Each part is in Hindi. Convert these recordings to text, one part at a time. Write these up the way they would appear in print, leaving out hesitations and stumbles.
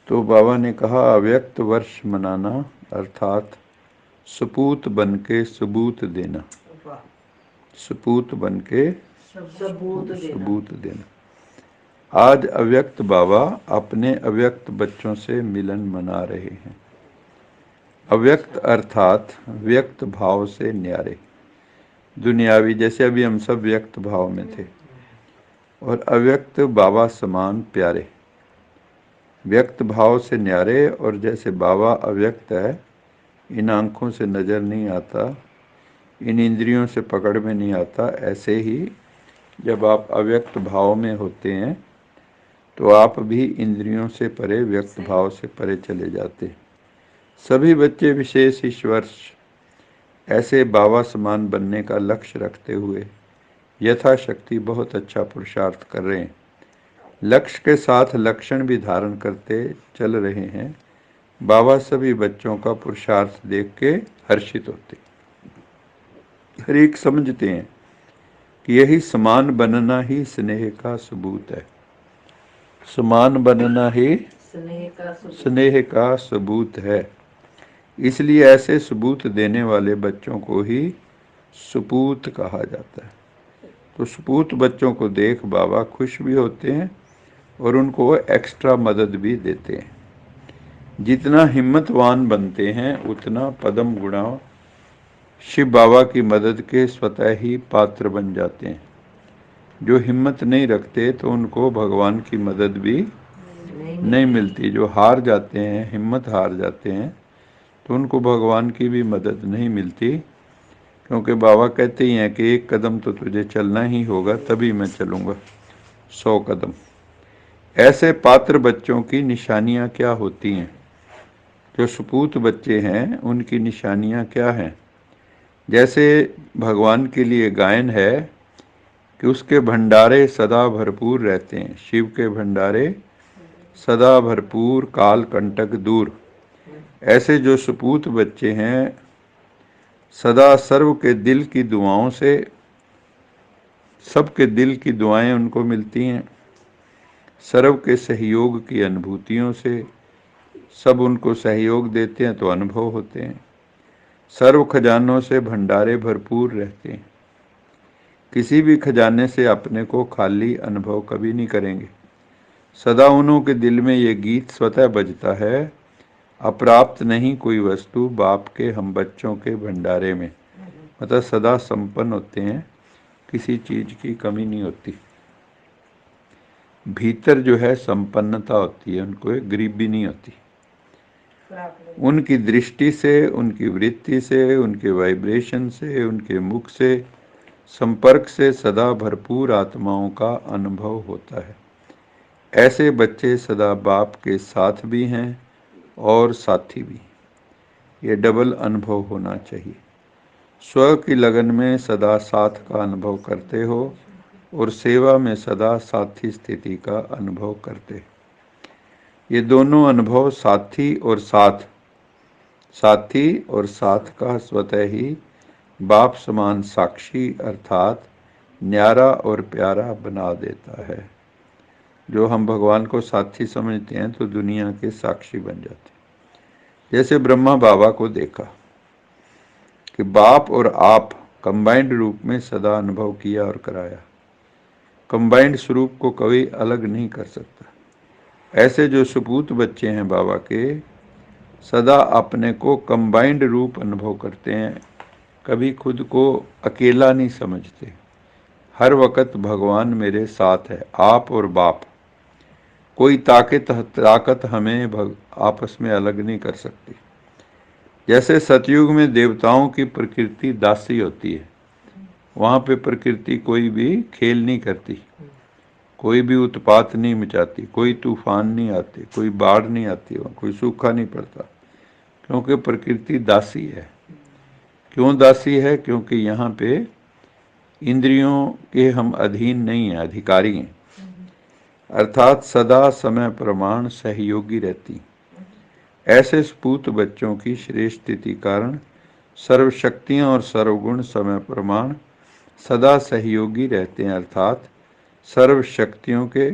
तो बाबा ने कहा अव्यक्त वर्ष मनाना अर्थात सपूत बन के सबूत देना, सपूत बन के सबूत देना। आज अव्यक्त बाबा अपने अव्यक्त बच्चों से मिलन मना रहे हैं। अव्यक्त अर्थात व्यक्त भाव से न्यारे, दुनियावी, जैसे अभी हम सब व्यक्त भाव में थे, और अव्यक्त बाबा समान प्यारे, व्यक्त भाव से न्यारे। और जैसे बाबा अव्यक्त है, इन आँखों से नज़र नहीं आता, इन इंद्रियों से पकड़ में नहीं आता, ऐसे ही जब आप अव्यक्त भाव में होते हैं तो आप भी इंद्रियों से परे व्यक्त भाव से परे चले जाते हैं। सभी बच्चे विशेष इस वर्ष ऐसे बाबा समान बनने का लक्ष्य रखते हुए यथाशक्ति बहुत अच्छा पुरुषार्थ कर रहे हैं। लक्ष्य के साथ लक्षण भी धारण करते चल रहे हैं। बाबा सभी बच्चों का पुरुषार्थ देख के हर्षित होते, हर एक समझते हैं कि यही समान बनना ही स्नेह का सबूत है। समान बनना ही स्नेह का सबूत है। इसलिए ऐसे सबूत देने वाले बच्चों को ही सपूत कहा जाता है। तो सपूत बच्चों को देख बाबा खुश भी होते हैं और उनको एक्स्ट्रा मदद भी देते हैं। जितना हिम्मतवान बनते हैं उतना पदम गुणा शिव बाबा की मदद के स्वतः ही पात्र बन जाते हैं। जो हिम्मत नहीं रखते तो उनको भगवान की मदद भी नहीं मिलती। जो हार जाते हैं, हिम्मत हार जाते हैं, तो उनको भगवान की भी मदद नहीं मिलती, क्योंकि बाबा कहते ही हैं कि 1 कदम तो तुझे चलना ही होगा, तभी मैं चलूँगा 100 कदम। ऐसे पात्र बच्चों की निशानियाँ क्या होती हैं? जो सपूत बच्चे हैं उनकी निशानियाँ क्या हैं? जैसे भगवान के लिए गायन है कि उसके भंडारे सदा भरपूर रहते हैं। शिव के भंडारे सदा भरपूर, काल कंटक दूर। ऐसे जो सपूत बच्चे हैं, सदा सर्व के दिल की दुआओं से, सबके दिल की दुआएं उनको मिलती हैं। सर्व के सहयोग की अनुभूतियों से, सब उनको सहयोग देते हैं तो अनुभव होते हैं। सर्व खजानों से भंडारे भरपूर रहते हैं। किसी भी खजाने से अपने को खाली अनुभव कभी नहीं करेंगे। सदा उन्हों के दिल में ये गीत स्वतः बजता है, अप्राप्त नहीं कोई वस्तु बाप के हम बच्चों के भंडारे में। मतलब सदा संपन्न होते हैं, किसी चीज की कमी नहीं होती। भीतर जो है संपन्नता होती है, उनको गरीबी नहीं होती। उनकी दृष्टि से, उनकी वृत्ति से, उनके वाइब्रेशन से, उनके मुख से, संपर्क से सदा भरपूर आत्माओं का अनुभव होता है। ऐसे बच्चे सदा बाप के साथ भी हैं और साथी भी। ये डबल अनुभव होना चाहिए। स्व की लगन में सदा साथ का अनुभव करते हो और सेवा में सदा साथी स्थिति का अनुभव करते। ये दोनों अनुभव साथी और साथ का स्वतः ही बाप समान साक्षी अर्थात न्यारा और प्यारा बना देता है। जो हम भगवान को साथी समझते हैं तो दुनिया के साक्षी बन जाते। जैसे ब्रह्मा बाबा को देखा कि बाप और आप कंबाइंड रूप में सदा अनुभव किया और कराया। कंबाइंड स्वरूप को कभी अलग नहीं कर सकता। ऐसे जो सपूत बच्चे हैं बाबा के, सदा अपने को कंबाइंड रूप अनुभव करते हैं, कभी खुद को अकेला नहीं समझते। हर वक्त भगवान मेरे साथ है, आप और बाप। कोई ताकत हमें आपस में अलग नहीं कर सकती। जैसे सतयुग में देवताओं की प्रकृति दासी होती है, वहाँ पे प्रकृति कोई भी खेल नहीं करती, कोई भी उत्पात नहीं मचाती, कोई तूफान नहीं आते, कोई बाढ़ नहीं आती, वहाँ कोई सूखा नहीं पड़ता, क्योंकि प्रकृति दासी है। क्यों दासी है? क्योंकि यहाँ पे इंद्रियों के हम अधीन नहीं हैं, अधिकारी हैं। अर्थात सदा समय प्रमाण सहयोगी रहती। ऐसे सपूत बच्चों की श्रेष्ठ स्थिति कारण सर्वशक्तियाँ और सर्वगुण समय प्रमाण सदा सहयोगी रहते हैं। अर्थात सर्व शक्तियों के,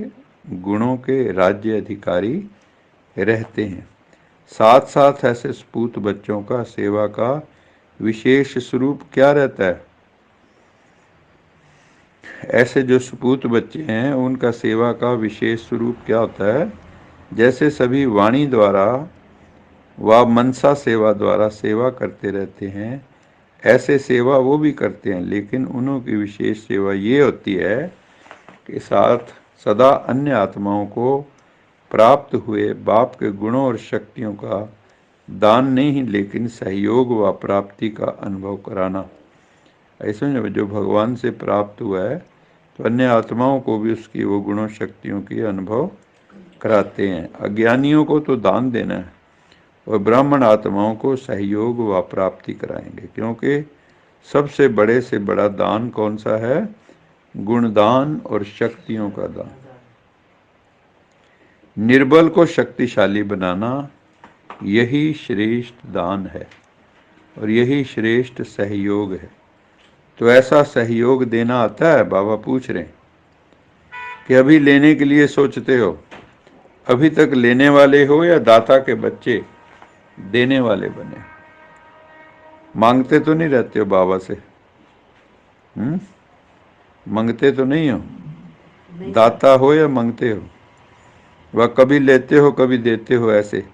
गुणों के राज्य अधिकारी रहते हैं। साथ साथ ऐसे सपूत बच्चों का सेवा का विशेष स्वरूप क्या रहता है? ऐसे जो सपूत बच्चे हैं उनका सेवा का विशेष स्वरूप क्या होता है? जैसे सभी वाणी द्वारा व मनसा सेवा द्वारा सेवा करते रहते हैं, ऐसे सेवा वो भी करते हैं, लेकिन उन्हों की विशेष सेवा ये होती है कि साथ सदा अन्य आत्माओं को प्राप्त हुए बाप के गुणों और शक्तियों का दान नहीं, लेकिन सहयोग व प्राप्ति का अनुभव कराना। ऐसे जो भगवान से प्राप्त हुआ है तो अन्य आत्माओं को भी उसकी वो गुणों शक्तियों की अनुभव कराते हैं। अज्ञानियों को तो दान देना है और ब्राह्मण आत्माओं को सहयोग व प्राप्ति कराएंगे, क्योंकि सबसे बड़े से बड़ा दान कौन सा है? गुणदान और शक्तियों का दान। निर्बल को शक्तिशाली बनाना, यही श्रेष्ठ दान है और यही श्रेष्ठ सहयोग है। तो ऐसा सहयोग देना आता है? बाबा पूछ रहे हैं कि अभी लेने के लिए सोचते हो, अभी तक लेने वाले हो या दाता के बच्चे देने वाले बने? मांगते तो नहीं रहते हो बाबा से? मांगते तो नहीं हो? दाता हो या मांगते हो? वह कभी लेते हो कभी देते हो। ऐसे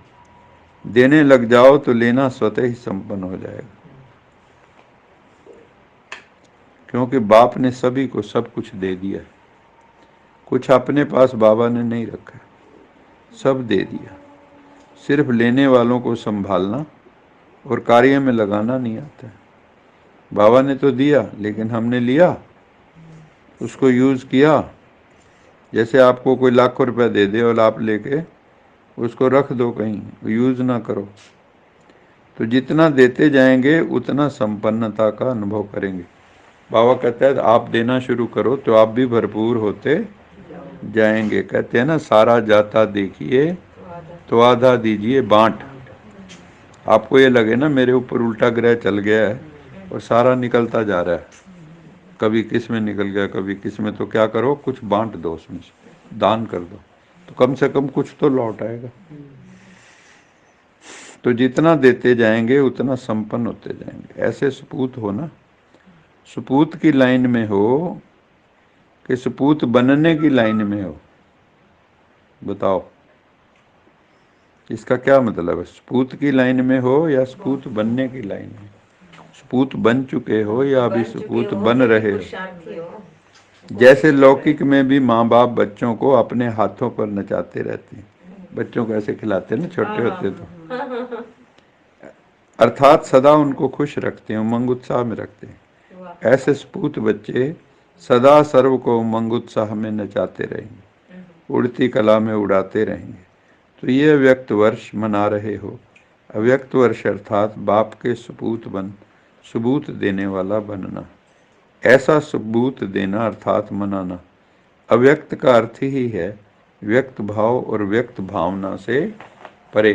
देने लग जाओ तो लेना स्वतः ही संपन्न हो जाएगा, क्योंकि बाप ने सभी को सब कुछ दे दिया। कुछ अपने पास बाबा ने नहीं रखा, सब दे दिया। सिर्फ लेने वालों को संभालना और कार्य में लगाना नहीं आता है। बाबा ने तो दिया, लेकिन हमने लिया, उसको यूज़ किया। जैसे आपको कोई लाखों रुपए दे दे और आप लेके उसको रख दो कहीं, यूज़ ना करो, तो जितना देते जाएंगे उतना संपन्नता का अनुभव करेंगे। बाबा कहते हैं आप देना शुरू करो तो आप भी भरपूर होते जाएंगे। कहते हैं ना, सारा जाता देखिए तो आधा दीजिए बांट। आपको ये लगे ना मेरे ऊपर उल्टा ग्रह चल गया है और सारा निकलता जा रहा है, कभी किस में निकल गया कभी किस में, तो क्या करो, कुछ बांट दो, उसमें से दान कर दो, तो कम से कम कुछ तो लौट आएगा। तो जितना देते जाएंगे उतना संपन्न होते जाएंगे। ऐसे सपूत हो ना, सपूत की लाइन में हो कि सपूत बनने की लाइन में हो? बताओ, इसका क्या मतलब है? सपूत की लाइन में हो या सपूत बनने की लाइन में? सपूत बन चुके हो या अभी सपूत बन रहे हो? जैसे लौकिक में भी माँ बाप बच्चों को अपने हाथों पर नचाते रहते हैं, बच्चों को ऐसे खिलाते हैं ना छोटे होते तो, अर्थात सदा उनको खुश रखते हैं, उमंग उत्साह में रखते हैं। ऐसे सपूत बच्चे सदा सर्व को उमंग उत्साह में नचाते रहेंगे, उड़ती कला में उड़ाते रहेंगे। तो ये अव्यक्त वर्ष मना रहे हो। अव्यक्त वर्ष अर्थात बाप के सबूत बन, सबूत देने वाला बनना। ऐसा सबूत देना अर्थात मनाना। अव्यक्त का अर्थ ही है व्यक्त भाव और व्यक्त भावना से परे।